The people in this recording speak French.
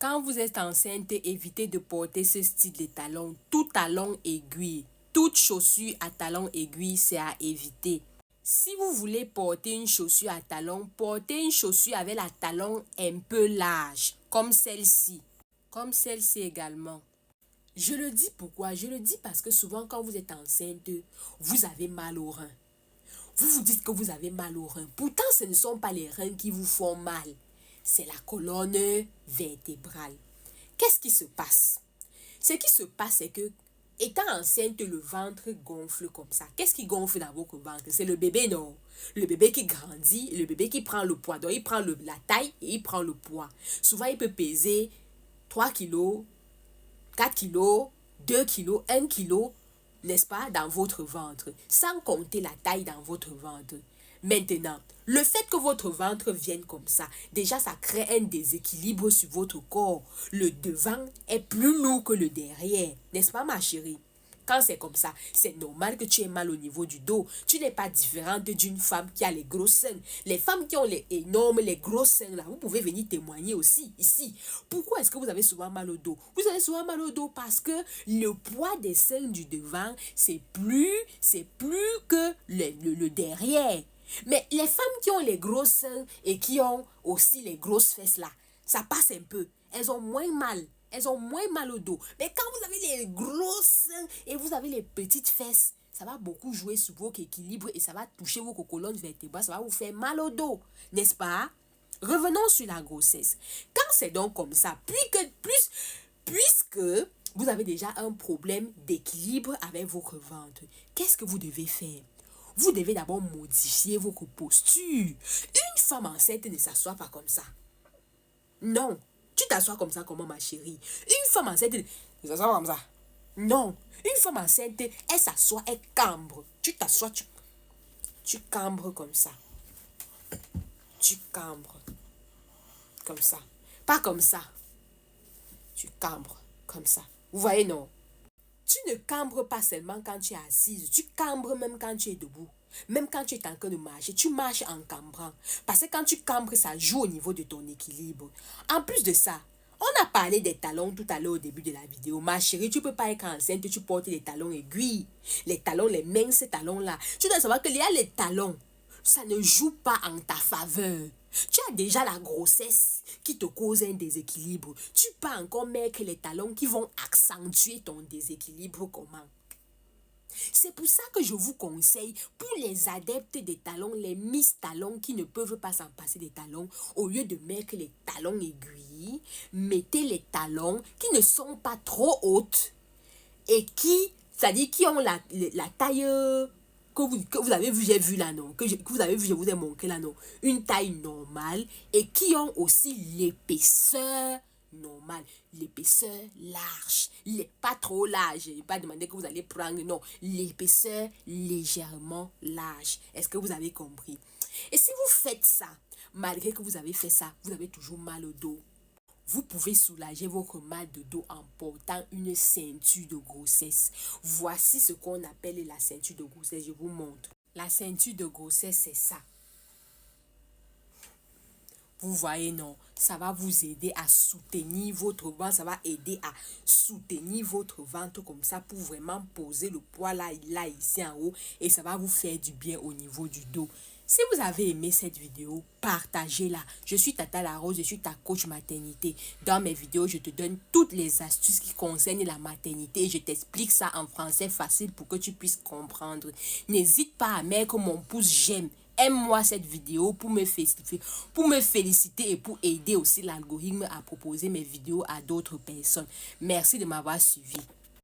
Quand vous êtes enceinte, évitez de porter ce style de talons. Tout talon aiguille, toute chaussure à talons aiguille, c'est à éviter. Si vous voulez porter une chaussure à talons, portez une chaussure avec la talon un peu large, comme celle-ci. Comme celle-ci également. Je le dis pourquoi? Je le dis parce que souvent quand vous êtes enceinte, vous avez mal aux reins. Vous vous dites que vous avez mal aux reins. Pourtant, ce ne sont pas les reins qui vous font mal. C'est la colonne vertébrale. Qu'est-ce qui se passe? Ce qui se passe, c'est que, étant enceinte, le ventre gonfle comme ça. Qu'est-ce qui gonfle dans votre ventre? C'est le bébé, non? Le bébé qui grandit, le bébé qui prend le poids. Donc, il prend la taille et il prend le poids. Souvent, il peut peser 3 kilos, 4 kilos, 2 kilos, 1 kilo, n'est-ce pas, dans votre ventre, sans compter la taille dans votre ventre. Maintenant, le fait que votre ventre vienne comme ça, déjà ça crée un déséquilibre sur votre corps. Le devant est plus lourd que le derrière, n'est-ce pas ma chérie? Quand c'est comme ça, c'est normal que tu aies mal au niveau du dos. Tu n'es pas différente d'une femme qui a les gros seins. Les femmes qui ont les énormes, les gros seins là, vous pouvez venir témoigner aussi ici. Pourquoi est-ce que vous avez souvent mal au dos? Vous avez souvent mal au dos parce que le poids des seins du devant, c'est plus que le derrière. Mais les femmes qui ont les gros seins et qui ont aussi les grosses fesses là, ça passe un peu. Elles ont moins mal. Elles ont moins mal au dos. Mais quand vous avez les gros seins et vous avez les petites fesses, ça va beaucoup jouer sur votre équilibre et ça va toucher vos colonnes vertébrales. Ça va vous faire mal au dos. N'est-ce pas? Revenons sur la grossesse. Quand c'est donc comme ça, puisque vous avez déjà un problème d'équilibre avec votre ventre, qu'est-ce que vous devez faire? Vous devez d'abord modifier votre posture. Une femme enceinte ne s'assoit pas comme ça. Non. Tu t'assois comme ça, comment ma chérie? Une femme enceinte ne s'assoit pas comme ça. Non. Une femme enceinte, elle s'assoit, elle cambre. Tu t'assois, tu cambres comme ça. Tu cambres. Comme ça. Pas comme ça. Tu cambres comme ça. Vous voyez, non? Tu ne cambres pas seulement quand tu es assise. Tu cambres même quand tu es debout. Même quand tu es en train de marcher, tu marches en cambrant. Parce que quand tu cambres, ça joue au niveau de ton équilibre. En plus de ça, on a parlé des talons tout à l'heure au début de la vidéo. Ma chérie, tu ne peux pas être enceinte, tu portes les talons aiguilles. Les talons, les minces talons-là. Tu dois savoir qu'il y a les talons. Ça ne joue pas en ta faveur. Tu as déjà la grossesse qui te cause un déséquilibre. Tu peux encore mettre les talons qui vont accentuer ton déséquilibre. Comment? C'est pour ça que je vous conseille, pour les adeptes des talons, les Miss talons qui ne peuvent pas s'en passer des talons, au lieu de mettre les talons aiguilles, mettez les talons qui ne sont pas trop hautes et c'est-à-dire qui ont la taille que vous avez vu, j'ai vu là, non, que vous avez vu, je vous ai montré là, non, une taille normale et qui ont aussi l'épaisseur normale, l'épaisseur large, pas trop large, je n'ai pas demandé que vous allez prendre, non, l'épaisseur légèrement large. Est-ce que vous avez compris? Et si vous faites ça, malgré que vous avez fait ça, vous avez toujours mal au dos. Vous pouvez soulager votre mal de dos en portant une ceinture de grossesse. Voici ce qu'on appelle la ceinture de grossesse. Je vous montre. La ceinture de grossesse, c'est ça. Vous voyez, non? Ça va vous aider à soutenir votre ventre. Ça va aider à soutenir votre ventre comme ça pour vraiment poser le poids là, ici en haut. Et ça va vous faire du bien au niveau du dos. Si vous avez aimé cette vidéo, partagez-la. Je suis Tata Larose, je suis ta coach maternité. Dans mes vidéos, je te donne toutes les astuces qui concernent la maternité. Je t'explique ça en français facile pour que tu puisses comprendre. N'hésite pas à mettre mon pouce j'aime. Aime-moi cette vidéo pour me féliciter et pour aider aussi l'algorithme à proposer mes vidéos à d'autres personnes. Merci de m'avoir suivi.